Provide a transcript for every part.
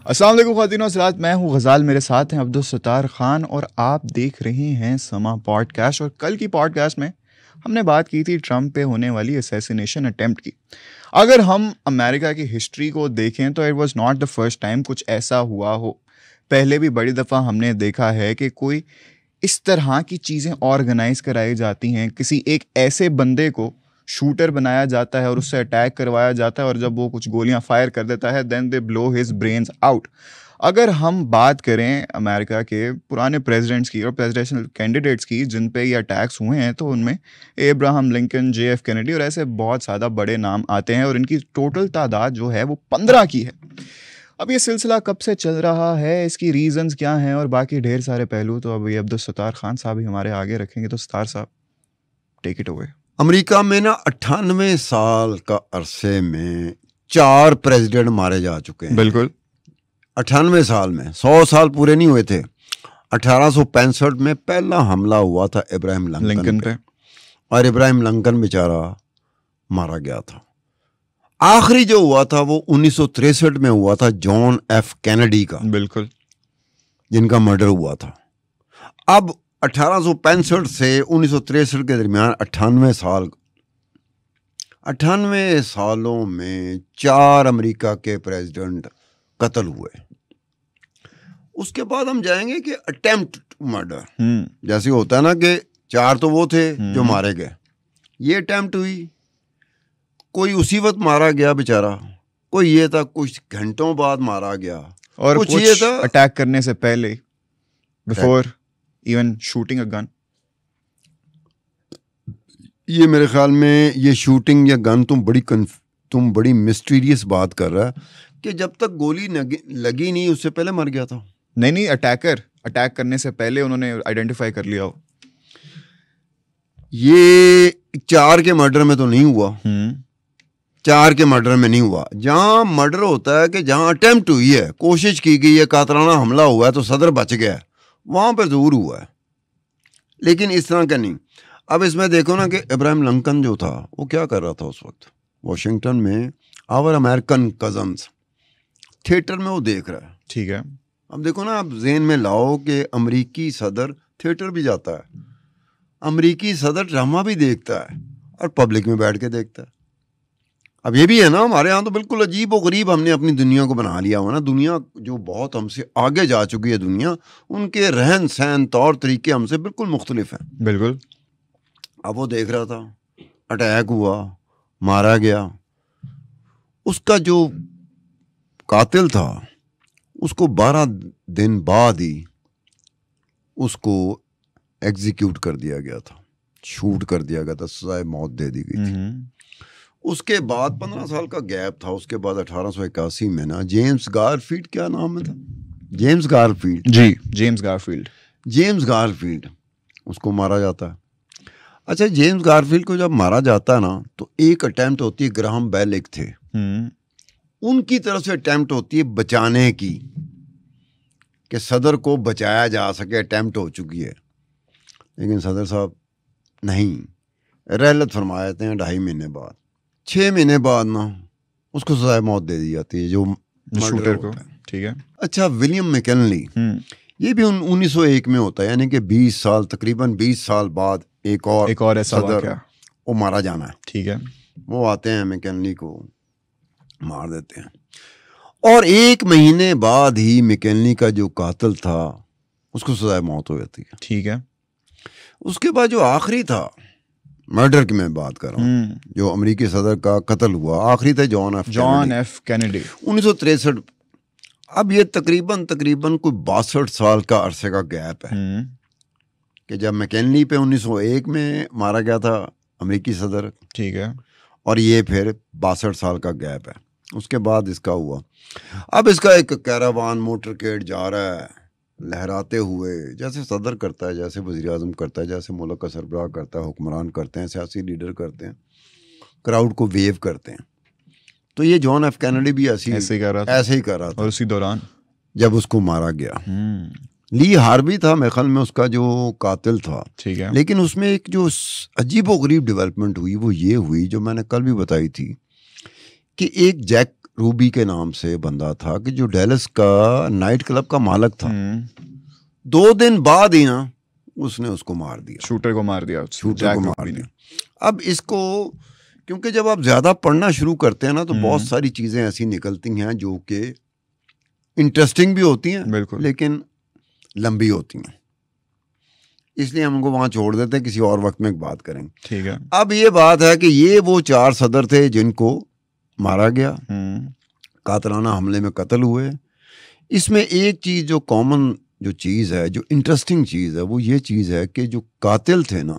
अस्सलाम वालेकुम ख़वातीन और हज़रात, मैं हूँ गज़ाल, मेरे साथ हैं अब्दुल सत्तार ख़ान और आप देख रहे हैं समा पॉडकास्ट। और कल की पॉडकास्ट में हमने बात की थी ट्रंप पे होने वाली असैसिनेशन अटेम्प्ट की। अगर हम अमेरिका की हिस्ट्री को देखें तो it was not the first time कुछ ऐसा हुआ हो। पहले भी बड़ी दफ़ा हमने देखा है कि कोई इस तरह की चीज़ें ऑर्गेनाइज कराई जाती हैं, किसी एक ऐसे बंदे को शूटर बनाया जाता है और उससे अटैक करवाया जाता है और जब वो कुछ गोलियां फायर कर देता है then they blow his brains out. अगर हम बात करें अमेरिका के पुराने प्रेसिडेंट्स की और प्रेसिडेंशियल कैंडिडेट्स की जिन पे ये अटैक्स हुए हैं तो उनमें एब्राहम लिंकन, JF कैनेडी और ऐसे बहुत ज़्यादा बड़े नाम आते हैं और इनकी टोटल तादाद जो है वो 15 की है। अब ये सिलसिला कब से चल रहा है, इसकी रीजंस क्या हैं और बाकी ढेर सारे पहलू तो अब ये अब्दुल सत्तार खान साहब ही हमारे आगे रखेंगे। तो सत्तार साहब, टेक इट अवे। अमेरिका में ना 98 साल का अरसे में 4 प्रेसिडेंट मारे जा चुके हैं। बिल्कुल 98 साल में 100 साल पूरे नहीं हुए थे। 1865 में पहला हमला हुआ था इब्राहिम लिंकन पे और इब्राहिम लिंकन बेचारा मारा गया था। आखिरी जो हुआ था वो 1963 में हुआ था, जॉन F कैनेडी का, बिल्कुल, जिनका मर्डर हुआ था। अब 1865 से 1963 के दरमियान 98 सालों में 4 अमेरिका के प्रेसिडेंट कत्ल हुए। उसके बाद हम जाएंगे कि अटेम्प्ट मर्डर, जैसे होता है ना कि 4 तो वो थे जो मारे गए, ये अटेम्प्ट हुई, कोई उसी वक्त मारा गया बेचारा, कोई ये था कुछ घंटों बाद मारा गया, और कुछ ये था अटैक करने से पहले, before even shooting a gun. ये मेरे ख्याल में ये शूटिंग या गन तुम बड़ी मिस्टीरियस बात कर रहा है कि जब तक गोली लगी नहीं उससे पहले मर गया था। नहीं, अटैक करने से पहले उन्होंने आइडेंटिफाई कर लिया हो। ये 4 के मर्डर में तो नहीं हुआ। 4 के मर्डर में नहीं हुआ। जहां मर्डर होता है कि जहां अटेम्प्ट हुई है, कोशिश की गई है, कातलाना हमला हुआ है तो सदर बच गया, वहां पर जरूर हुआ है, लेकिन इस तरह का नहीं। अब इसमें देखो ना कि इब्राहिम लिंकन जो था वो क्या कर रहा था उस वक्त वॉशिंगटन में, आवर अमेरिकन कजन्स थिएटर में वो देख रहा है। ठीक है, अब देखो ना, आप ज़हन में लाओ कि अमेरिकी सदर थिएटर भी जाता है, अमेरिकी सदर ड्रामा भी देखता है और पब्लिक में बैठ के देखता है। अब ये भी है ना, हमारे यहाँ तो बिल्कुल अजीब व गरीब हमने अपनी दुनिया को बना लिया हुआ ना। दुनिया जो बहुत हमसे आगे जा चुकी है दुनिया, उनके रहन सहन तौर तरीके हमसे बिल्कुल मुख्तलिफ हैं। बिल्कुल। अब वो देख रहा था, अटैक हुआ, मारा गया, उसका जो कातिल था उसको 12 दिन बाद ही उसको एग्जीक्यूट कर दिया गया था, शूट कर दिया गया था, सजाए मौत दे दी गई थी। उसके बाद 15 साल का गैप था। उसके बाद 1881 में ना जेम्स गारफील्ड, क्या नाम है था, जेम्स गारफील्ड जी, जेम्स गारफील्ड उसको मारा जाता है। अच्छा, जेम्स गारफील्ड को जब मारा जाता है ना तो एक अटेम्प्ट होती है, ग्राहम बेल एक थे, उनकी तरफ से अटेम्प्ट होती है बचाने की, कि सदर को बचाया जा सके, अटेम्प्ट हो चुकी है, लेकिन सदर साहब नहीं, रहलत फरमा जाते हैं 2.5 महीने बाद। 6 महीने बाद ना उसको सजाए मौत दे दी जाती है, जो शूटर को। ठीक है। अच्छा, विलियम मैकिनली, ये भी 1901 में होता है, यानी कि 20 साल, तकरीबन 20 साल बाद एक और ऐसा सदर वो मारा जाना है। ठीक है। वो आते हैं, मैकिनली को मार देते हैं, और 1 महीने बाद ही मैकिनली का जो कातिल था उसको सजाए मौत हो जाती है। ठीक है। उसके बाद जो आखिरी था, मर्डर की मैं बात कर रहा हूँ, जो अमेरिकी सदर का कत्ल हुआ, आखिरी थे जॉन F कैनेडी, 1963। अब ये तकरीबन कोई 62 साल का अरसे का गैप है कि जब मैकिनली पे 1901 में मारा गया था अमेरिकी सदर, ठीक है, और ये फिर 62 साल का गैप है। उसके बाद इसका हुआ। अब इसका एक कैरावान मोटरकेड जा रहा है लहराते हुए, जैसे सदर करता है, जैसे वज़ीर आज़म करता है, जैसे मुल्क का सरबराह करता है, हुक्मरान करते हैं, सियासी लीडर करते हैं, क्राउड को वेव करते हैं। तो ये जॉन F कैनेडी भी ऐसे ही कर रहा था। और उसी दौरान जब उसको मारा गया, ली हार्वी था मेरे ख्याल में उसका जो कातिल था, ठीक है। लेकिन उसमें एक जो अजीब व गरीब डेवलपमेंट हुई वो ये हुई, जो मैंने कल भी बताई थी, कि एक जैक रूबी के नाम से बंदा था कि जो डेलस का नाइट क्लब का मालिक था। 2 दिन बाद ही ना उसने उसको मार दिया, शूटर को मार दिया। अब इसको क्योंकि जब आप ज्यादा पढ़ना शुरू करते हैं ना तो बहुत सारी चीजें ऐसी निकलती हैं जो कि इंटरेस्टिंग भी होती हैं लेकिन लंबी होती हैं, इसलिए हम उनको वहां छोड़ देते हैं, किसी और वक्त में एक बात करेंगे। ठीक है। अब ये बात है कि ये वो 4 सदर थे जिनको मारा गया, कातलाना हमले में कत्ल हुए। इसमें एक चीज जो कॉमन जो चीज है, जो इंटरेस्टिंग चीज है, वो ये चीज है कि जो कातिल थे ना,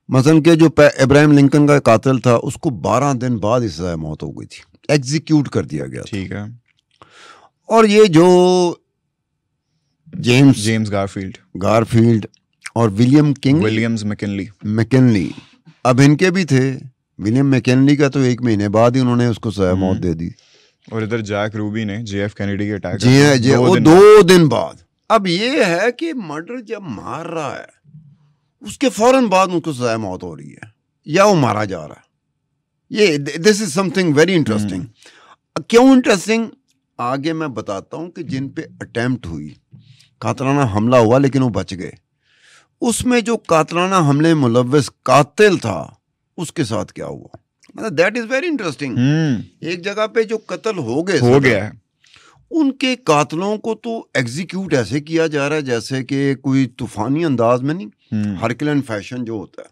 मसलन के जो इब्राहिम लिंकन का कातिल था उसको 12 दिन बाद इस सजा मौत हो गई थी, एग्जीक्यूट कर दिया गया। ठीक है। और ये जो जेम्स गारफील्ड और विलियम्स मैकिनली अब इनके भी थे। विलियम मैकिनली का तो 1 महीने बाद ही उन्होंने उसको सजा मौत दे दी। और इधर जैक रूबी ने JF कैनेडी के अटैक वो 2 दिन बाद। अब ये है कि मर्डर जब मार रहा है उसके फौरन बाद उनको सजा मौत हो रही है या वो मारा जा रहा है। ये this is something very interesting. क्यों इंटरेस्टिंग आगे मैं बताता हूं कि जिन पे अटेम्प्ट हुई, कातलाना हमला हुआ लेकिन वो बच गए, उसमें जो कातलाना हमले में मुलव्वस कातिल था उसके साथ क्या हुआ, मतलब दैट इज वेरी इंटरेस्टिंग। एक जगह पे जो कत्ल हो गया है, उनके कातलों को तो एग्जीक्यूट ऐसे किया जा रहा है जैसे कि कोई तूफानी अंदाज में नहीं, हरकिलन फैशन जो होता है,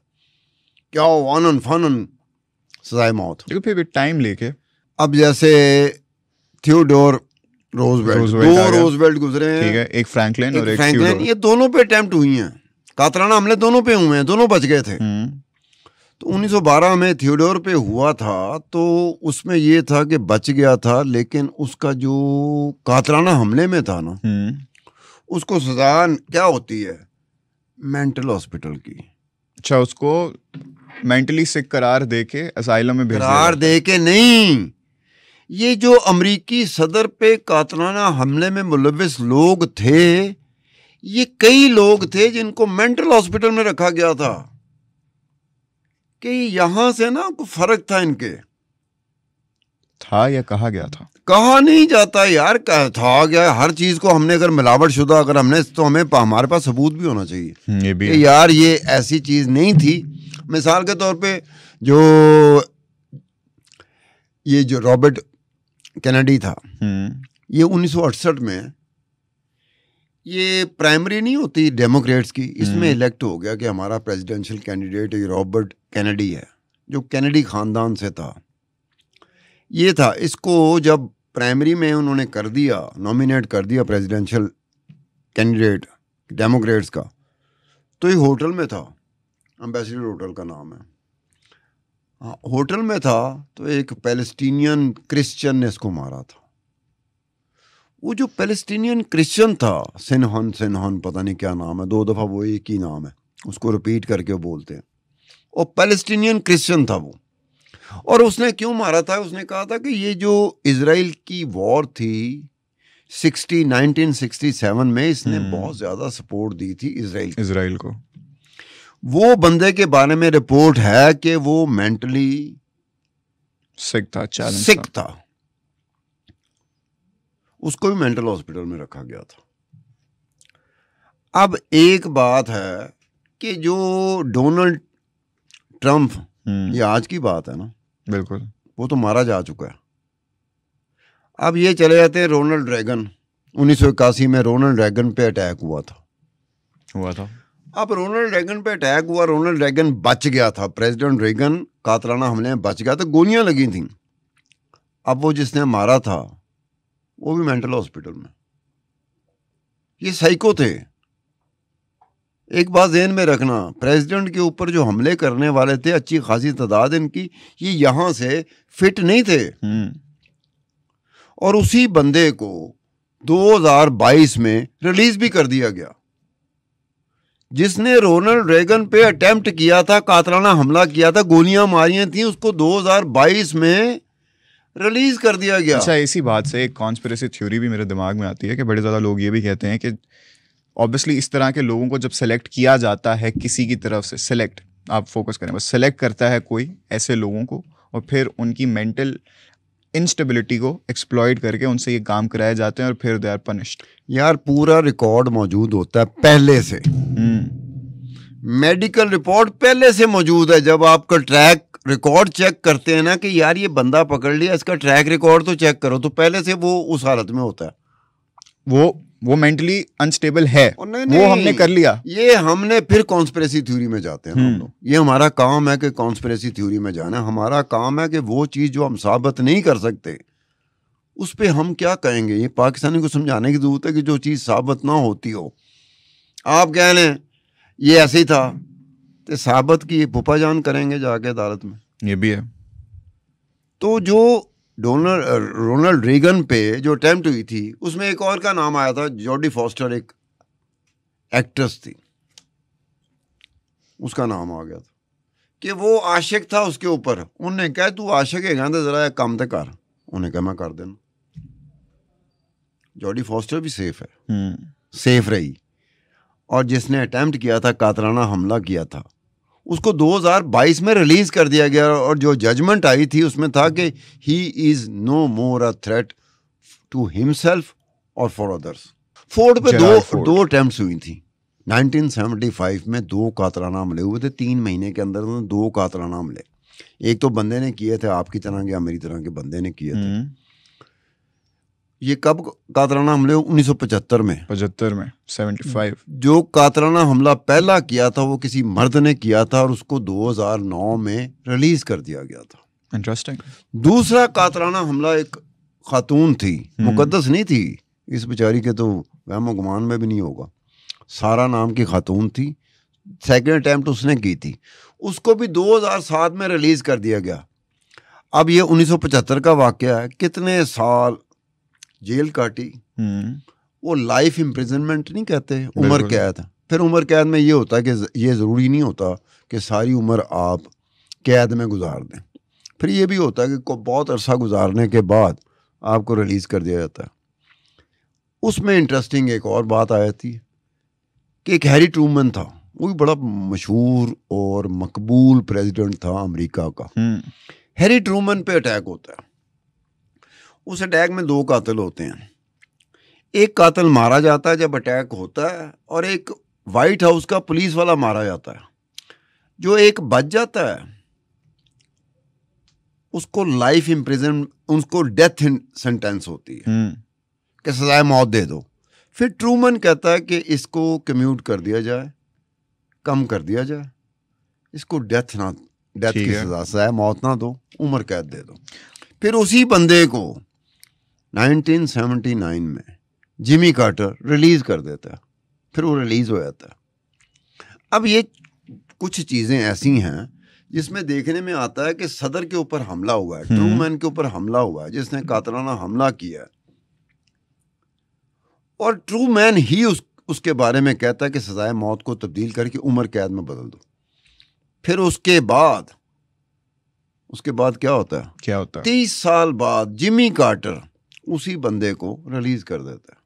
क्या वानन फनन सजाए मौत, फिर भी टाइम लेके। अब जैसे थियोडोर रोजवेल्ट, 2 रोजवेल्ट गुजरे हैं, ठीक है, एक फ्रैंकलिन और एक फ्रैंकलिन, ये दोनों पे अटेम्प्ट हुई हैं, कातलाना हमले दोनों पे हुए हैं, दोनों बच गए थे। तो 1912 में थियोडोर पे हुआ था तो उसमें ये था कि बच गया था, लेकिन उसका जो कातलाना हमले में था ना, उसको सजा क्या होती है, मेंटल हॉस्पिटल की। अच्छा, उसको मेंटली सिक करार देके असाइलम में भेज दिया। करार देके नहीं, ये जो अमेरिकी सदर पे कातलाना हमले में मुलव्विस लोग थे, ये कई लोग थे जिनको मेंटल हॉस्पिटल में रखा गया था कि यहां से ना कोई फर्क था इनके, था या कहा गया था, कहा नहीं जाता यार, था गया। हर चीज को हमने अगर मिलावट शुदा अगर हमने, तो हमारे पास सबूत भी होना चाहिए ये भी कि यार ये ऐसी चीज नहीं थी। मिसाल के तौर पे जो ये जो रॉबर्ट कैनेडी था, ये 1968 में ये प्राइमरी नहीं होती डेमोक्रेट्स की, इसमें इलेक्ट हो गया कि हमारा प्रेसिडेंशियल कैंडिडेट रॉबर्ट कैनेडी है, जो कैनेडी खानदान से था। ये था, इसको जब प्राइमरी में उन्होंने कर दिया, नॉमिनेट कर दिया प्रेसिडेंशियल कैंडिडेट डेमोक्रेट्स का, तो ये होटल में था, एम्बेसडर होटल का नाम है। हाँ, होटल में था तो एक पैलेस्टीनियन क्रिश्चियन ने इसको मारा था। वो जो पैलेस्टीनियन क्रिश्चियन था, सिनहन पता नहीं क्या नाम है, 2 दफा वो एक ही नाम है, उसको रिपीट करके बोलते हैं, और पैलेस्टीनियन क्रिश्चियन था वो। और उसने क्यों मारा था, उसने कहा था कि ये जो इजराइल की वॉर थी 1967 में, इसने बहुत ज्यादा सपोर्ट दी थी इजराइल को। वो बंदे के बारे में रिपोर्ट है कि वो मेंटली सिक था, उसको भी मेंटल हॉस्पिटल में रखा गया था। अब एक बात है कि जो डोनाल्ड ट्रंप, ये आज की बात है ना, बिल्कुल, वो तो मारा जा चुका है। अब ये चले जाते हैं रोनाल्ड रेगन, 1981 में रोनाल्ड रेगन पे अटैक हुआ था। अब रोनाल्ड रेगन पे अटैक हुआ, रोनाल्ड रेगन बच गया था, प्रेसिडेंट रेगन कातलाना हमले में बच गया था, गोलियां लगी थी। अब वो जिसने मारा था वो भी मेंटल हॉस्पिटल में। ये साइको थे। एक बात ध्यान में रखना, प्रेसिडेंट के ऊपर जो हमले करने वाले थे, अच्छी खासी तादाद इनकी, ये यहां से फिट नहीं थे। और उसी बंदे को 2022 में रिलीज भी कर दिया गया, जिसने रोनाल्ड रेगन पे अटेम्प्ट किया था, कातलाना हमला किया था, गोलियां मारी थी, उसको 2022 में रिलीज कर दिया गया। अच्छा, इसी बात से एक कॉन्स्पिरेसी थ्योरी भी मेरे दिमाग में आती है कि बड़े ज़्यादा लोग ये भी कहते हैं कि ऑब्वियसली इस तरह के लोगों को जब सेलेक्ट किया जाता है किसी की तरफ से, सेलेक्ट आप फोकस करें बस, सेलेक्ट करता है कोई ऐसे लोगों को और फिर उनकी मेंटल इंस्टेबिलिटी को एक्सप्लॉइट करके उनसे ये काम कराए जाते हैं और फिर दे आर पनिश्ड। यार पूरा रिकॉर्ड मौजूद होता है पहले से, मेडिकल रिपोर्ट पहले से मौजूद है। जब आपका ट्रैक रिकॉर्ड चेक करते हैं ना कि यार ये बंदा पकड़ लिया, इसका ट्रैक रिकॉर्ड तो चेक करो, तो पहले से वो उस हालत में होता है। वो मेंटली अनस्टेबल है, नहीं, वो हमने कर लिया। ये हमने फिर कॉन्स्पिरेसी थ्योरी में जाते हैं हम लोग। ये हमारा काम है कि कॉन्स्पिरेसी थ्योरी में जाना। हमारा काम है कि वो चीज़ जो हम साबित नहीं कर सकते उस पर हम क्या कहेंगे। ये पाकिस्तानी को समझाने की जरूरत है कि जो चीज़ साबित ना होती हो, आप कह लें ये ऐसे ही था, तो साबित की पुपा जान करेंगे जाके अदालत में। ये भी है। तो जो रोनाल्ड रीगन पे जो अटेम्प्ट हुई थी, उसमें एक और का नाम आया था, जॉडी फॉस्टर, एक एक्ट्रेस थी, उसका नाम आ गया था कि वो आशिक था उसके ऊपर। उन्होंने कहा तू आशिक है तो जरा एक काम तो कर। उन्हें कहा मैं कर देना। जॉडी फॉस्टर भी सेफ है, सेफ रही। और जिसने अटेम्प्ट किया था, कातलाना हमला किया था, उसको 2022 में रिलीज कर दिया गया। और जो जजमेंट आई थी उसमें था कि he is no more a threat to himself और फॉर अदर्स। फोर्ड पे दो अटेम्प्ट्स हुई थी 1975 में। 2 कातलाना हमले हुए थे 3 महीने के अंदर। 2 कातलाना हमले, एक तो बंदे ने किए थे आपकी तरह के या मेरी तरह के बंदे ने किए थे। ये कब कातलाना हमले? 1975 में। 75। जो कातलाना हमला पहला किया था वो किसी मर्द ने किया था और उसको 2009 में रिलीज कर दिया गया था। इंटरेस्टिंग। दूसरा कातलाना हमला एक खातून थी, मुकद्दस नहीं थी, इस बेचारी के तो वहम गुमान में भी नहीं होगा, सारा नाम की खातून थी। सेकेंड अटेम्प्ट उसने की थी, उसको भी 2007 में रिलीज कर दिया गया। अब ये 1975 का वाकया है। कितने साल जेल काटी। वो लाइफ इम्प्रिजनमेंट नहीं कहते, उम्र कैद। फिर उम्र कैद में ये होता है कि ये ज़रूरी नहीं होता कि सारी उम्र आप कैद में गुजार दें। फिर ये भी होता है कि बहुत अरसा गुजारने के बाद आपको रिलीज़ कर दिया जाता है। उसमें इंटरेस्टिंग एक और बात आई थी कि एक हैरी ट्रूमन था, वो भी बड़ा मशहूर और मकबूल प्रेसिडेंट था अमेरिका का। हैरी ट्रूमन पे अटैक होता है। उस अटैक में 2 कातिल होते हैं। एक कातिल मारा जाता है जब अटैक होता है, और एक वाइट हाउस का पुलिस वाला मारा जाता है। जो एक बच जाता है उसको लाइफ इम्प्रिजन, उसको डेथ सेंटेंस होती है कि सजाए मौत दे दो। फिर ट्रूमन कहता है कि इसको कम्यूट कर दिया जाए, कम कर दिया जाए, इसको डेथ की सजा, सजाए मौत ना दो, उम्र कैद दे दो। फिर उसी बंदे को 1979 में जिमी कार्टर रिलीज कर देता है। फिर वो रिलीज हो जाता है। अब ये कुछ चीज़ें ऐसी हैं जिसमें देखने में आता है कि सदर के ऊपर हमला हुआ है, ट्रूमैन के ऊपर हमला हुआ है, जिसने कातलाना हमला किया है, और ट्रूमैन ही उसके बारे में कहता है कि सजाए मौत को तब्दील करके उम्र कैद में बदल दो। फिर उसके बाद क्या होता है? 30 साल बाद जिमी कार्टर उसी बंदे को रिलीज कर देता है।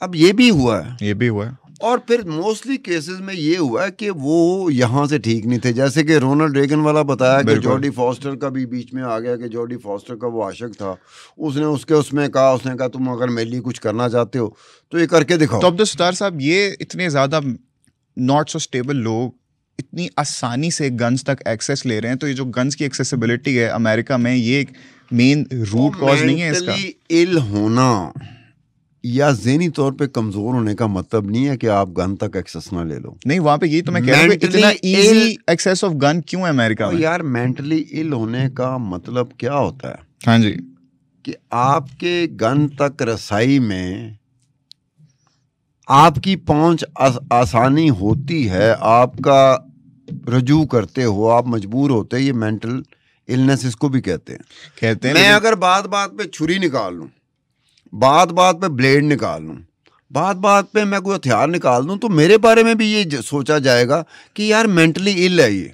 अब ये भी हुआ है। और फिर मोस्टली केसेस में ये हुआ है कि वो यहाँ से ठीक नहीं थे। जैसे कि रोनाल्ड रेगन वाला बताया कि जॉडी फॉस्टर का भी बीच में आ गया कि जॉडी फॉस्टर का वो आशिक था, उसने उसने कहा तुम अगर मेरे लिए कुछ करना चाहते हो तो ये करके दिखाओ। तो अब्दुल सत्तार साहब, ये इतने ज़्यादा नॉट सो स्टेबल लोग इतनी आसानी से गन्स तक एक्सेस ले रहे हैं, तो ये जो गन्स की एक्सेसिबिलिटी है अमेरिका में, ये एक मेन रूट कॉज नहीं है इसका? इल होना या ज़हनी तौर पे कमजोर होने का मतलब नहीं है कि आप गन तक एक्सेस ना ले लो। नहीं, वहां पे ये तो मैं कह रहा हूं, इतना इजी एक्सेस ऑफ गन क्यों है अमेरिका में? यार मेंटली इल होने का मतलब क्या होता है? हाँ जी, कि आपके गन तक रसाई में आपकी पहुंच आसानी होती है, आपका रजू करते हो, आप मजबूर होते हैं। ये मेंटल इलनेस इसको भी कहते हैं। मैं अगर बात पे छुरी निकाल लूं, बात पे ब्लेड निकाल लूं, बात पे मैं कोई हथियार निकाल दूं, तो मेरे बारे में भी ये सोचा जाएगा कि यार मेंटली इल है, ये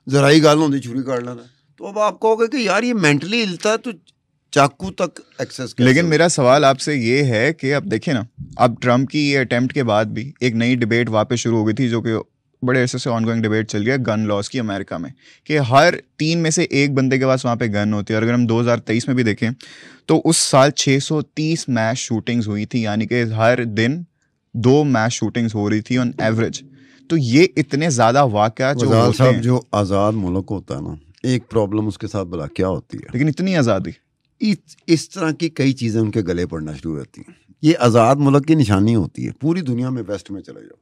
जरा ही गाल होती छुरी काट लेना। तो अब आप कहोगे कि यार ये मेंटली इल था तो चाकू तक एक्सेस। लेकिन मेरा सवाल आपसे ये है कि अब देखिए ना, अब ट्रम्प की ये अटेम्प्ट के बाद भी एक नई डिबेट वापस शुरू हो गई थी, जो कि बड़े ऐसे से ऑनगोइंग डिबेट चल रही है गन लॉज की अमेरिका में, कि हर 3 में से एक बंदे के पास वहाँ पे गन होती है। और अगर हम 2023 में भी देखें तो उस साल 630 मैस शूटिंग्स हुई थी, यानी कि हर दिन 2 मैस शूटिंग्स हो रही थी ऑन एवरेज। तो ये इतने ज़्यादा वाक़या जो होते हैं, जो आज़ाद मुल्क होता है ना, एक प्रॉब्लम उसके साथ भला क्या होती है, लेकिन इतनी आज़ादी, इस तरह की कई चीज़ें उनके गले पड़ना शुरू होती हैं। ये आज़ाद मुल्क की निशानी होती है। पूरी दुनिया में वेस्ट में चले जाओ,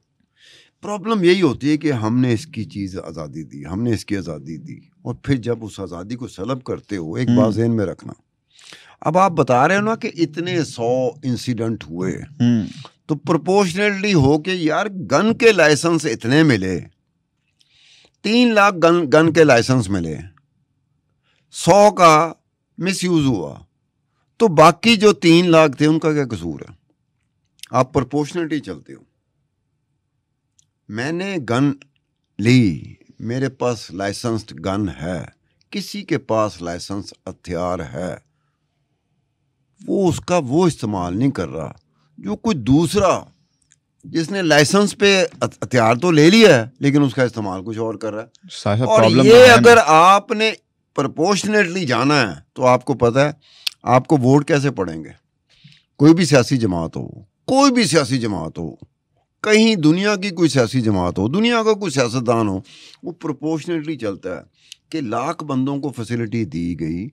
प्रॉब्लम यही होती है कि हमने इसकी चीज़ आज़ादी दी, हमने इसकी आज़ादी दी, और फिर जब उस आज़ादी को सलब करते हो, एक बात ज़हन में रखना, अब आप बता रहे हो ना कि इतने 100 इंसिडेंट हुए, तो प्रोपोर्शनली हो के यार गन के लाइसेंस इतने मिले, 3 लाख गन के लाइसेंस मिले, 100 का मिसयूज हुआ, तो बाकी जो 3 लाख थे उनका क्या कसूर है? आप प्रोपोर्शनलिटी चलते हो। मैंने गन ली, मेरे पास लाइसेंस्ड गन है, किसी के पास लाइसेंस हथियार है, वो उसका वो इस्तेमाल नहीं कर रहा जो कोई दूसरा जिसने लाइसेंस पे हथियार तो ले लिया है लेकिन उसका इस्तेमाल कुछ और कर रहा है। और ये अगर आपने प्रोपोर्शनेटली जाना है तो आपको पता है आपको वोट कैसे पड़ेंगे। कोई भी सियासी जमात हो, कोई भी सियासी जमात हो, कहीं दुनिया की कोई सियासी जमात हो, दुनिया का कोई सियासतदान हो, वो प्रोपोर्शनेटली चलता है कि लाख बंदों को फैसिलिटी दी गई,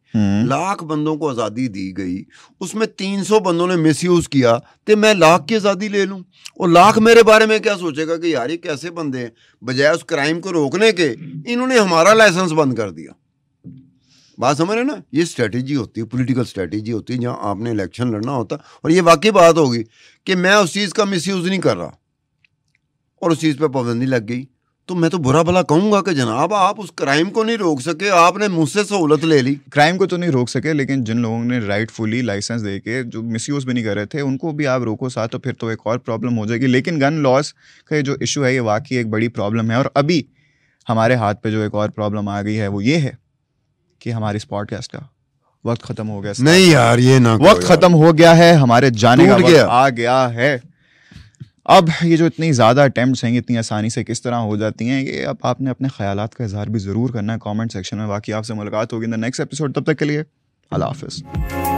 लाख बंदों को आज़ादी दी गई, उसमें 300 बंदों ने मिसयूज़ किया तो मैं लाख की आज़ादी ले लूं, और लाख मेरे बारे में क्या सोचेगा कि यार ये कैसे बंदे हैं, बजाय उस क्राइम को रोकने के इन्होंने हमारा लाइसेंस बंद कर दिया। बात समझ रहे ना, ये स्ट्रेटेजी होती है, पॉलिटिकल स्ट्रेटेजी होती है, जहाँ आपने इलेक्शन लड़ना होता। और ये वाकई बात होगी कि मैं उस चीज़ का मिसयूज़ नहीं कर रहा और उस चीज़ पे पाबंदी लग गई, तो मैं तो बुरा भला कहूंगा कि जनाब आप उस क्राइम को नहीं रोक सके, आपने मुझसे सहूलत ले ली। क्राइम को तो नहीं रोक सके, लेकिन जिन लोगों ने राइटफुली लाइसेंस दे के जो मिसयूज़ भी नहीं कर रहे थे उनको भी आप रोको साथ, तो फिर तो एक और प्रॉब्लम हो जाएगी। लेकिन गन लॉस का जो इशू है ये वाकई एक बड़ी प्रॉब्लम है। और अभी हमारे हाथ पे जो एक और प्रॉब्लम आ गई है वो ये है कि हमारी इस पॉडकास्ट का वक्त खत्म हो गया। नहीं यार, ये ना, वक्त खत्म हो गया है, हमारे जाने का वक्त आ गया है। अब ये जो इतनी ज़्यादा अटैम्प्ट्स हैं इतनी आसानी से किस तरह हो जाती हैं, ये अब आपने अपने ख्यालात का इज़हार भी ज़रूर करना है कमेंट सेक्शन में। बाकी आपसे मुलाकात होगी इन द नेक्स्ट एपिसोड, तब तक के लिए अल्लाह हाफ़िज़।